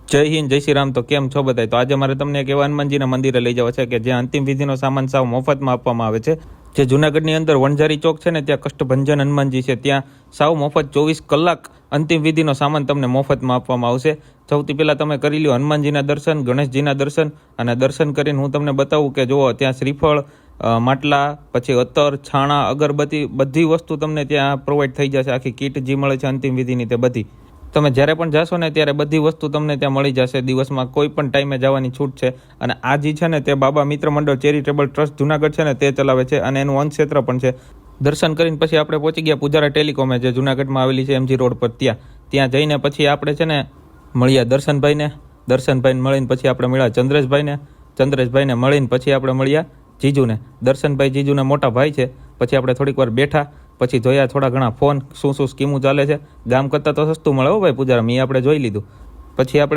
જય હિન્દ, જય શ્રી રામ. તો કેમ છો બધાય? તો આજે મારે તમને એક એવા હનુમાનજીના મંદિરે લઈ જવા છે કે જ્યાં અંતિમ વિધિનો સામાન સાવ મફતમાં આપવામાં આવે છે. જે જૂનાગઢની અંદર વણઝારી ચોક છે ને, ત્યાં કષ્ટભંજન હનુમાનજી છે, ત્યાં સાવ મફત 24 કલાક અંતિમ વિધિનો સામાન તમને મફતમાં આપવામાં આવશે. સૌથી પહેલાં તમે કરી લ્યો હનુમાનજીના દર્શન, ગણેશજીના દર્શન, અને દર્શન કરીને હું તમને બતાવું કે જુઓ ત્યાં શ્રીફળ, માટલા, પછી અત્તર, છાણા, અગરબત્તી, બધી વસ્તુ તમને ત્યાં પ્રોવાઈડ થઈ જશે. આખી કીટ જે મળે છે અંતિમ વિધિની તે બધી તમે જ્યારે પણ જાશો ને ત્યારે બધી વસ્તુ તમને ત્યાં મળી જશે. દિવસમાં કોઈ પણ ટાઈમે જવાની છૂટ છે. અને આ જે છે ને તે બાબા મિત્ર મંડળ ચેરિટેબલ ટ્રસ્ટ જુનાગઢ છે ને તે ચલાવે છે, અને એનું અંત ક્ષેત્ર પણ છે. દર્શન કરીને પછી આપણે પહોંચી ગયા પૂજારા ટેલિકોમે, જે જુનાગઢમાં આવેલી છે MG રોડ પર. ત્યાં જઈને પછી આપણે છે ને મળ્યા દર્શનભાઈને મળીને પછી આપણે મળ્યા ચંદ્રેશભાઈને મળીને પછી આપણે મળ્યા જીજુને. દર્શનભાઈ જીજુના મોટા ભાઈ છે. પછી આપણે થોડીક વાર બેઠા, પછી જોયા થોડા ઘણા ફોન, શું સ્કીમો ચાલે છે. ગામ કરતાં તો સસ્તું મળે હો ભાઈ પૂજારા, મેં આપણે જોઈ લીધું. પછી આપણે